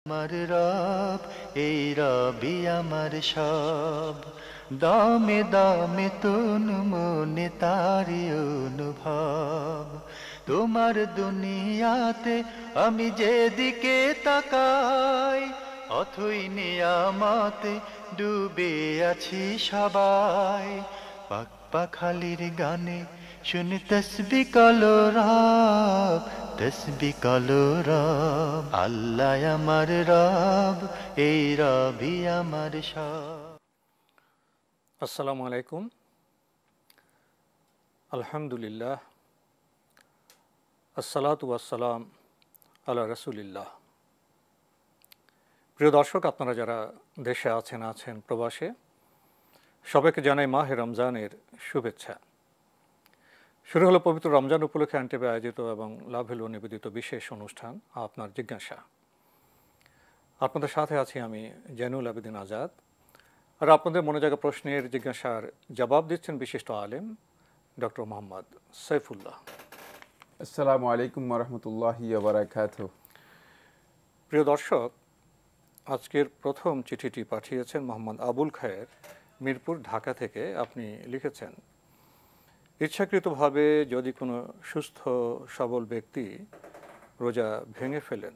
আমার রব, এই রবি আমার সব, দামে দামে তুন মনে তারি অনুভব। তোমার দুনিয়াতে আমি যেদিকে তাকাই, অথই নিয়ামতে ডুবে আছি সবাই। পাক পাখালির গানে শুনি তসবি কলো রব, তসবি কলো রব। আল্লাহ আমার রব, এই রবি আমার সব। আসসালামু আলাইকুম। আলহামদুলিল্লাহ, আসসালাতু ওয়াসসালাম আলা রাসূলিল্লাহ। প্রিয় দর্শক, আপনারা যারা দেশে আছেন প্রবাসে, সবাইকে জানাই মাহে রমজানের শুভেচ্ছা। শুরু হলো পবিত্র রমজান উপলক্ষে আনটেবে আয়োজিত এবং লাভেলো নিবেদিত বিশেষ অনুষ্ঠান আপনার জিজ্ঞাসা। আপনাদের সাথে আছি আমি জয়নুল আবেদিন আজাদ, আর আপনাদের মনে জাগা প্রশ্নের জিজ্ঞাসার জবাব দিচ্ছেন বিশিষ্ট আলেম ডক্টর মোহাম্মদ সাইফুল্লাহ। আসসালামু আলাইকুম ওয়া রাহমাতুল্লাহি ওয়া বারাকাতুহু। প্রিয় দর্শক, আজকের প্রথম চিঠিটি পাঠিয়েছেন মোহাম্মদ আবুল খায়ের, মিরপুর, ঢাকা থেকে। আপনি লিখেছেন, ইচ্ছাকৃতভাবে যদি কোনো সুস্থ সবল ব্যক্তি রোজা ভেঙে ফেলেন,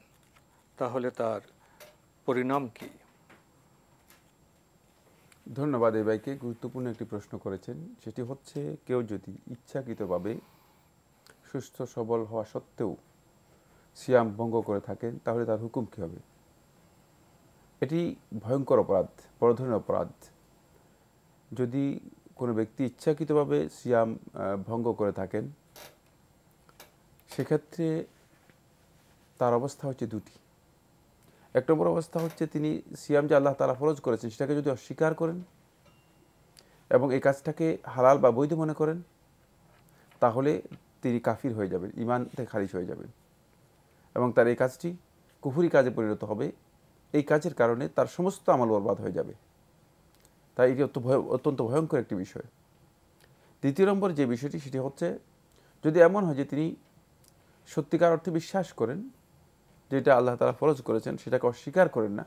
তাহলে তার পরিণাম কি? ধন্যবাদ এই ভাইকে, গুরুত্বপূর্ণ একটি প্রশ্ন করেছেন। সেটি হচ্ছে, কেউ যদি ইচ্ছাকৃতভাবে সুস্থ সবল হওয়া সত্ত্বেও সিয়াম ভঙ্গ করে থাকেন, তাহলে তার হুকুম কী হবে? এটি ভয়ঙ্কর অপরাধ, বড় ধরনের অপরাধ। যদি কোনো ব্যক্তি ইচ্ছাকৃতভাবে সিয়াম ভঙ্গ করে থাকেন, সেক্ষেত্রে তার অবস্থা হচ্ছে দুটি। এক নম্বর অবস্থা হচ্ছে, তিনি সিয়াম যে আল্লাহ তাআলা ফরজ করেছেন সেটাকে যদি অস্বীকার করেন এবং এই কাজটাকে হালাল বা বৈধ মনে করেন, তাহলে তিনি কাফির হয়ে যাবেন, ঈমান থেকে খারিজ হয়ে যাবেন এবং তার এই কাজটি কুফরি কাজে পরিণত হবে। এই কাজের কারণে তার সমস্ত আমল বরবাদ হয়ে যাবে। তাই এটি অত্যন্ত ভয়ঙ্কর একটি বিষয়। দ্বিতীয় নম্বর যে বিষয়টি, সেটি হচ্ছে, যদি এমন হয় যে তিনি সত্যিকার অর্থে বিশ্বাস করেন যেটা আল্লাহ তাআলা ফরজ করেছেন, সেটাকে অস্বীকার করেন না,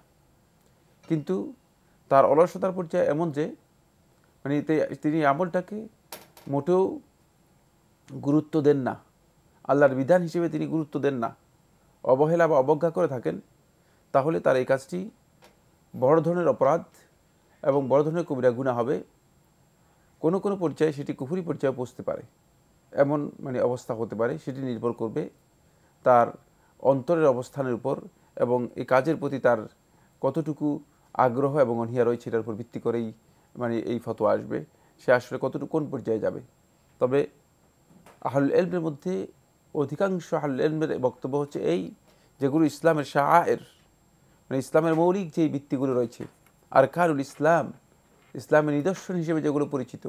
কিন্তু তার অলসতার পর্যায়ে এমন যে তিনি আমলটাকে মোটেও গুরুত্ব দেন না, আল্লাহর বিধান হিসেবে তিনি গুরুত্ব দেন না, অবহেলা বা অবজ্ঞা করে থাকেন, তাহলে তার এই কাজটি বড় ধরনের অপরাধ এবং বড় ধরনের কবিরা গুনাহ হবে। কোনো কোনো পর্যায়ে সেটি কুফরি পর্যায়ে পৌঁছতে পারে, এমন অবস্থা হতে পারে। সেটি নির্ভর করবে তার অন্তরের অবস্থানের উপর এবং এই কাজের প্রতি তার কতটুকু আগ্রহ এবং অনীহা রয়েছে, এটার উপর ভিত্তি করেই এই ফতোয়া আসবে, সে আসলে কতটুকু কোন পর্যায়ে যাবে। তবে আহলুল ইলমের মধ্যে অধিকাংশ আহলুল ইলমের বক্তব্য হচ্ছে এই, যেগুলো ইসলামের শাআয়ের, ইসলামের মৌলিক যে ভিত্তিগুলো রয়েছে, আরকানুল ইসলাম, ইসলামের নিদর্শন হিসেবে যেগুলো পরিচিত,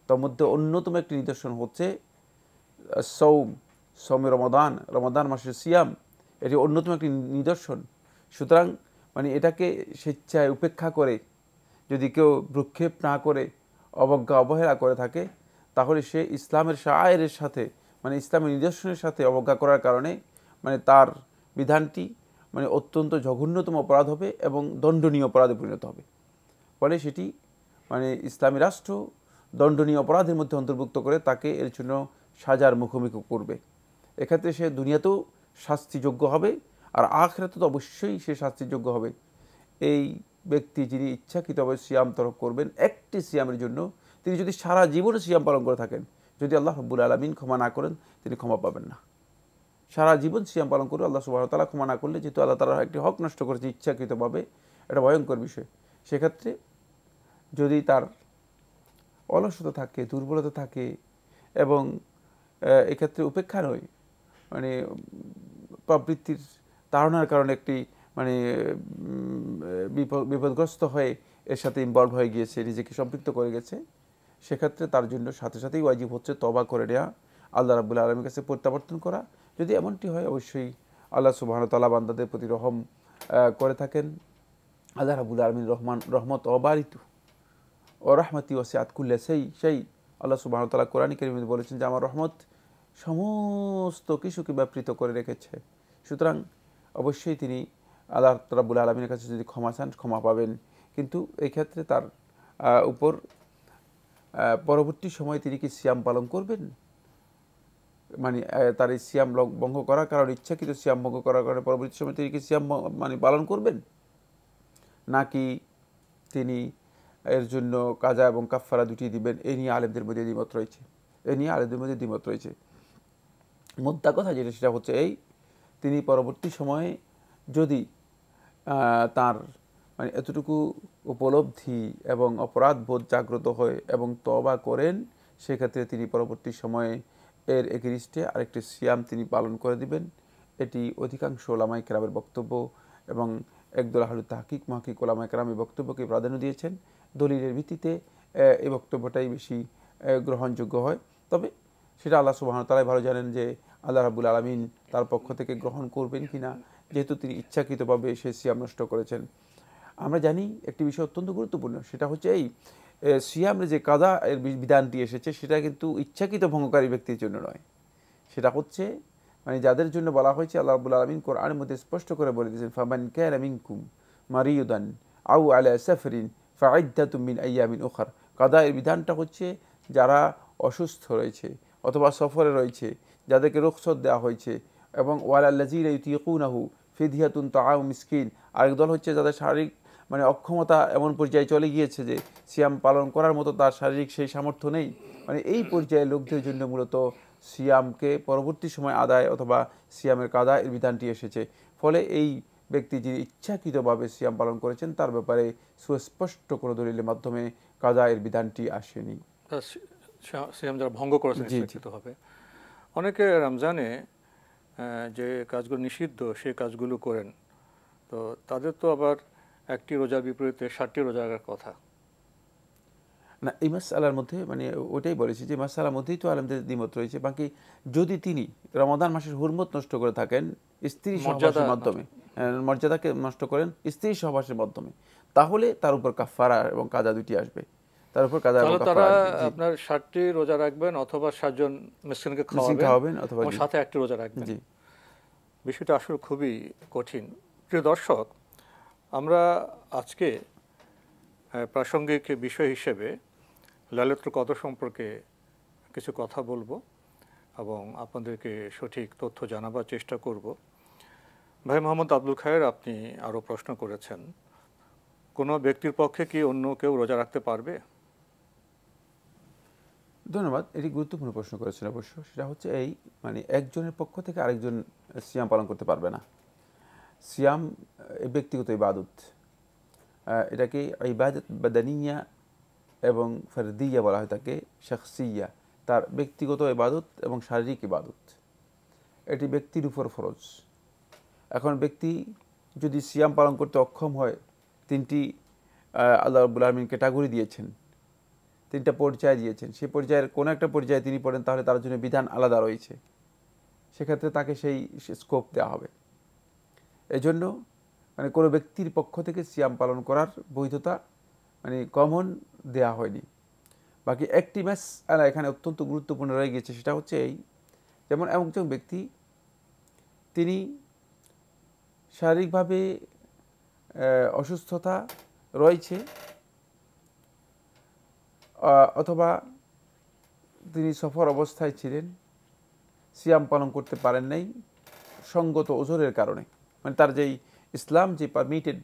তার মধ্যে অন্যতম একটি নিদর্শন হচ্ছে সৌমে রমাদান মাসের সিয়াম। এটি অন্যতম একটি নিদর্শন। সুতরাং এটাকে স্বেচ্ছায় উপেক্ষা করে যদি কেউ ভ্রুক্ষেপ না করে অবজ্ঞা অবহেলা করে থাকে, তাহলে সে ইসলামের শাআয়েরের সাথে, ইসলামের নিদর্শনের সাথে অবজ্ঞা করার কারণে তার বিধানটি অত্যন্ত জঘন্যতম অপরাধ হবে এবং দণ্ডনীয় অপরাধে পরিণত হবে। ফলে সেটি ইসলামী রাষ্ট্র দণ্ডনীয় অপরাধের মধ্যে অন্তর্ভুক্ত করে তাকে এর জন্য সাজার মুখোমুখি করবে। এক্ষেত্রে সে দুনিয়াতেও শাস্তিযোগ্য হবে, আর আখিরাতে তো অবশ্যই সে শাস্তিযোগ্য হবে। এই ব্যক্তি যিনি ইচ্ছাকৃতভাবে সিয়াম তরক করবেন একটি সিয়ামের জন্য, তিনি যদি সারা জীবনে সিয়াম পালন করে থাকেন, যদি আল্লাহ রাব্বুল আলামিন ক্ষমা না করেন, তিনি ক্ষমা পাবেন না। সারা জীবন সিয়াম পালন করে আল্লাহ সুবহানাহু ওয়া তাআলা ক্ষমা না করলে, যেহেতু আল্লাহ তাআলা একটি হক নষ্ট করেছে ইচ্ছাকৃতভাবে, এটা ভয়ঙ্কর বিষয়। সেক্ষেত্রে যদি তার অলসতা থাকে, দুর্বলতা থাকে এবং এক্ষেত্রে উপেক্ষা নয়, প্রবৃত্তির তাড়নার কারণে একটি বিপদগ্রস্ত হয়ে এর সাথে ইনভলভ হয়ে গিয়েছে, নিজেকে সম্পৃক্ত করে গেছে, সেক্ষেত্রে তার জন্য সাথে সাথেই ওয়াজিব হচ্ছে তওবা করে নেওয়া, আল্লাহ রাব্বুল আলামিনের কাছে প্রত্যাবর্তন করা। যদি এমনটি হয়, অবশ্যই আল্লাহ সুবহানাহু ওয়া তাআলা বান্দাদের প্রতি রহম করে থাকেন। আল্লাহ রাব্বুল আলামিন রহমত অবারিতু ও রাহমাতি ওয়াসিআত কুল্লা শাই। আল্লাহ সুবহানাহু ওয়া তাআলা কোরআন কারীমে বলেছেন যে আমার রহমত সমস্ত কিছুকে ব্যাপৃত করে রেখেছে। সুতরাং অবশ্যই তিনি আল্লাহ রাব্বুল আলামিনের কাছে যদি ক্ষমা চান ক্ষমা পাবেন, কিন্তু এই ক্ষেত্রে তার উপর পরবর্তী সময়ে তিনি কি সিয়াম পালন করবেন, মানে তার এই সিয়াম ভঙ্গ করার কারণে, ইচ্ছাকৃত সিয়াম ভঙ্গ করার কারণে পরবর্তী সময় তিনি কি সিয়াম মানে পালন করবেন, নাকি তিনি এর জন্য কাজা এবং কাফফারা দুটি দিবেন, এই নিয়ে আলেমদের মধ্যে দ্বিমত রয়েছে। মোদ্দা কথা যেটা সেটা হচ্ছে এই, তিনি পরবর্তী সময়ে যদি তার মানে এতটুকু উপলব্ধি এবং অপরাধ বোধ জাগ্রত হয় এবং তওবা করেন, সেক্ষেত্রে তিনি পরবর্তী সময়ে এর এগেইনস্টে আরেকটি সিয়াম তিনি পালন করে দিবেন। এটি অধিকাংশ ওলামায়ে কেরামের বক্তব্য এবং একদল আহলুত তাহকিক মুহাক্কিক ওলামায়ে কেরাম এই বক্তব্যকে প্রাধান্য দিয়েছেন। দলিলের ভিত্তিতে এই বক্তব্যটাই বেশি গ্রহণযোগ্য হয়। তবে সেটা আল্লাহ সুবহানাহু ওয়া তাআলা ভালো জানেন যে আল্লাহ রাব্বুল আলামিন তার পক্ষ থেকে গ্রহণ করবেন কিনা, যেহেতু তিনি ইচ্ছাকৃতভাবে সেই সিয়াম নষ্ট করেছেন। আমরা জানি একটি বিষয় অত্যন্ত গুরুত্বপূর্ণ, সেটা হচ্ছে এই সিয়ামের যে কাদা এর বিধানটি এসেছে সেটা কিন্তু ইচ্ছাকৃত ভঙ্গকারী ব্যক্তির জন্য নয়, সেটা হচ্ছে মানে যাদের জন্য বলা হয়েছে, আল্লাহ রাব্বুল আলামিন কোরআনের মধ্যে স্পষ্ট করে বলে দিয়েছেন, ফামান কানা মিনকুম মারিয়ুদান আও আলা সাফরিন ফাইদ্দাতুম মিন আইয়ামিন উখর। কাদা এর বিধানটা হচ্ছে যারা অসুস্থ রয়েছে অথবা সফরে রয়েছে, যাদেরকে রুখসত দেওয়া হয়েছে, এবং ওয়ালাল্লাযীনা ইউতীকুনাহু ফিদহিয়াতুন তাআমু মিসকিন। আরেক দল হচ্ছে যাদের শারীরিক মানে অক্ষমতা এমন পর্যায়ে চলে গিয়েছে যে সিয়াম পালন করার মতো তার শারীরিক সেই সামর্থ্য নেই, মানে এই পর্যায়ে লোকদের জন্য মূলত সিয়ামকে পরবর্তী সময় আদায় অথবা সিয়ামের কাদা এর বিধানটি এসেছে। ফলে এই ব্যক্তি যিনি ইচ্ছাকৃতভাবে সিয়াম পালন করেছেন তার ব্যাপারে সুস্পষ্ট কোনো দলিলের মাধ্যমে কাদা এর বিধানটি আসেনি। সিয়াম যারা ভঙ্গ করেছেন ইচ্ছাকৃতভাবে, অনেকে রমজানে যে কাজগুলো নিষিদ্ধ সেই কাজগুলো করেন, তো তাদের তো আবার একটি রোজার বিপরীতে 60টি রোজা রাখার কথা না। এই মাসআলার মধ্যে মানে ওইটাই বলেছি যে মাসআলার মধ্যেই তো আলেমদের দ্বিমত রয়েছে। বাকি যদি তিনি রমাদান মাসের হুরমত নষ্ট করে থাকেন স্ত্রী সহবাসের মাধ্যমে, মর্যাদাকে নষ্ট করেন স্ত্রী সহবাসের মাধ্যমে, তাহলে তার উপর কাফারা এবং কাজা দুটি আসবে। তার উপর কাজা এবং কাফারা আপনার 60টি রোজা রাখবেন অথবা 60 জন মিসকিনকে খাওয়াবেন অথবা সাথে একটি রোজা রাখবেন। জি, বিষয়টা আসলে খুবই কঠিন। প্রিয় দর্শক, আমরা আজকে প্রাসঙ্গিক বিষয় হিসেবে লাইলাতুল কদর সম্পর্কে কিছু কথা বলবো এবং আপনাদেরকে সঠিক তথ্য জানাবার চেষ্টা করব। ভাই মোহাম্মদ আব্দুল খায়ের, আপনি আরও প্রশ্ন করেছেন, কোনো ব্যক্তির পক্ষে কি অন্য কেউ রোজা রাখতে পারবে? ধন্যবাদ। এটি গুরুত্বপূর্ণ প্রশ্ন করেছেন অবশ্য। সেটা হচ্ছে এই মানে একজনের পক্ষ থেকে আরেকজন সিয়াম পালন করতে পারবে না। সিয়াম ব্যক্তিগত ইবাদত, এটাকে ইবাদত বাদানিয়া এবং ফরদিয়া বলা হয়, তাকে শাখসিয়া, তার ব্যক্তিগত ইবাদত এবং শারীরিক ইবাদত, এটি ব্যক্তির উপর ফরজ। এখন ব্যক্তি যদি সিয়াম পালন করতে অক্ষম হয়, তিনটি আল্লাহ রাব্বুল আলামিন ক্যাটাগরি দিয়েছেন, তিনটা পর্যায় দিয়েছেন, সেই পর্যায়ের কোনো একটা পর্যায়ে তিনি পড়েন তাহলে তার জন্য বিধান আলাদা রয়েছে, সেক্ষেত্রে তাকে সেই স্কোপ দেওয়া হবে। এজন্য মানে কোনো ব্যক্তির পক্ষ থেকে সিয়াম পালন করার বৈধতা মানে কমন দেয়া হয়নি। বাকি একটি মাসআলা এখানে অত্যন্ত গুরুত্বপূর্ণ রয়ে গেছে, সেটা হচ্ছে এই, যেমন একজন ব্যক্তি তিনি শারীরিকভাবে অসুস্থতা রয়েছে অথবা তিনি সফর অবস্থায় ছিলেন, সিয়াম পালন করতে পারেন নাই সঙ্গত ওজরের কারণে, মানে তার যেই ইসলাম যে পারমিটেড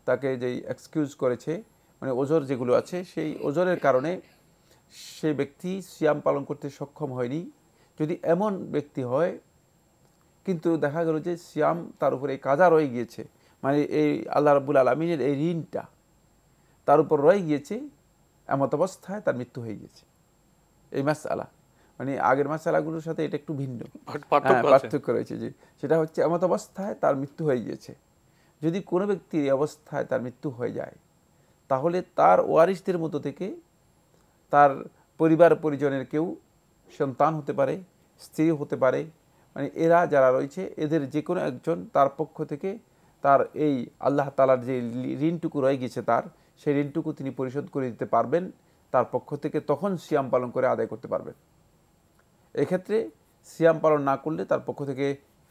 তাকে যেই এক্সকিউজ করেছে, মানে ওজর যেগুলো আছে সেই ওজরের কারণে সেই ব্যক্তি সিয়াম পালন করতে সক্ষম হয়নি। যদি এমন ব্যক্তি হয় কিন্তু দেখা গেল যে সিয়াম তার উপরে এই কাজা রয়ে গিয়েছে, মানে এই আল্লাহ রাব্বুল আলামিনের এই ঋণটা তার উপর রয়ে গিয়েছে, এমত অবস্থায় তার মৃত্যু হয়ে গিয়েছে। এই মাসআলা মানে আগের মাসআলাগুলোর সাথে এটা একটু ভিন্ন, পার্থক্য রয়েছে। যে সেটা হচ্ছে এমত অবস্থায় তার মৃত্যু হয়ে গিয়েছে। যদি কোনো ব্যক্তির এই অবস্থায় তার মৃত্যু হয়ে যায়, তাহলে তার ওয়ারিসদের মধ্য থেকে তার পরিবার পরিজনের কেউ, সন্তান হতে পারে, স্ত্রী হতে পারে, মানে এরা যারা রয়েছে এদের যে কোনো একজন তার পক্ষ থেকে তার এই আল্লাহ তাআলার যে ঋণটুকু রয়ে গেছে তার, সেই ঋণটুকু তিনি পরিশোধ করে দিতে পারবেন তার পক্ষ থেকে, তখন সিয়াম পালন করে আদায় করতে পারবেন। এক্ষেত্রে সিয়াম পালন না করলে তার পক্ষ থেকে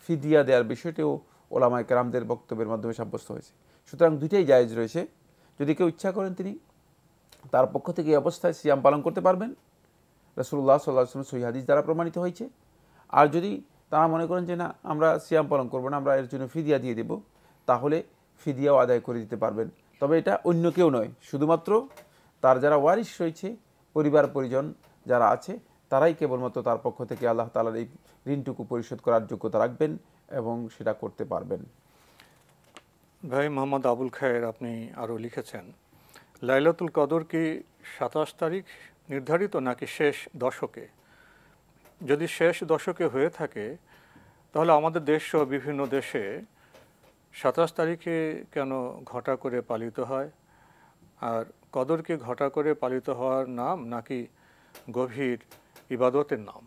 ফিদিয়া দেওয়ার বিষয়টিও ওলামায়ে কেরামদের বক্তব্যের মাধ্যমে সাব্যস্ত হয়েছে। সুতরাং দুইটাই জায়েজ রয়েছে। যদি কেউ ইচ্ছা করেন তিনি তার পক্ষ থেকে এই অবস্থায় সিয়াম পালন করতে পারবেন, রাসূলুল্লাহ সাল্লাল্লাহু আলাইহি ওয়াসাল্লাম সহিহ হাদিস দ্বারা প্রমাণিত হয়েছে। আর যদি তারা মনে করেন যে না আমরা সিয়াম পালন করবো না, আমরা এর জন্য ফিদিয়া দিয়ে দেব, তাহলে ফিদিয়াও আদায় করে দিতে পারবেন। তবে এটা অন্য কেউ নয়, শুধুমাত্র তার যারা ওয়ারিশ রয়েছে, পরিবার পরিজন যারা আছে, তারাই কেবলমাত্র তার পক্ষ থেকে আল্লাহ তাআলার এই ঋণটুকু পরিশোধ করার যোগ্যতা রাখবেন এবং সেটা করতে পারবেন। ভাই মোহাম্মদ আবুল খায়ের আপনি আরও লিখেছেন, লাইলাতুল কদর কি 27 তারিখ নির্ধারিত নাকি শেষ দশকে? যদি শেষ দশকে হয়ে থাকে তাহলে আমাদের দেশ সহ বিভিন্ন দেশে 27 তারিখে কেন ঘটা করে পালিত হয়? আর কদর কি ঘটা করে পালিত হওয়ার নাম নাকি গভীর ইবাদতের নাম?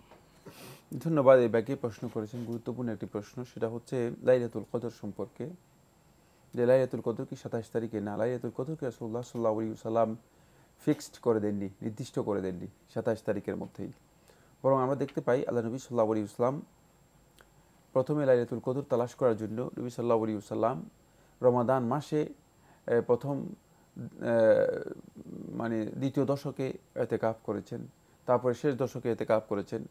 ধন্যবাদ। এই ব্যাগে প্রশ্ন করেছেন, গুরুত্বপূর্ণ একটি প্রশ্ন। সেটা হচ্ছে লাইলাতুল কদর সম্পর্কে, যে লাইলাতুল কদর কি 27 তারিখে? না, লাইলাতুল কদরকে রাসূলুল্লাহ সাল্লাল্লাহু আলাইহি ওয়াসাল্লাম ফিক্সড করে দেননি, নির্দিষ্ট করে দেননি 27 তারিখের মধ্যেই। বরং আমরা দেখতে পাই আল্লাহ নবী সাল্লাল্লাহু আলাইহি ওয়াসাল্লাম প্রথমে লাইলাতুল কদর তালাশ করার জন্য নবী সাল্লাল্লাহু আলাইহি ওয়াসাল্লাম রমাদান মাসে প্রথম মানে দ্বিতীয় দশকে ইতিকাফ করেছেন, তারপরে শেষ দশকে ইতিকাফ করেছেন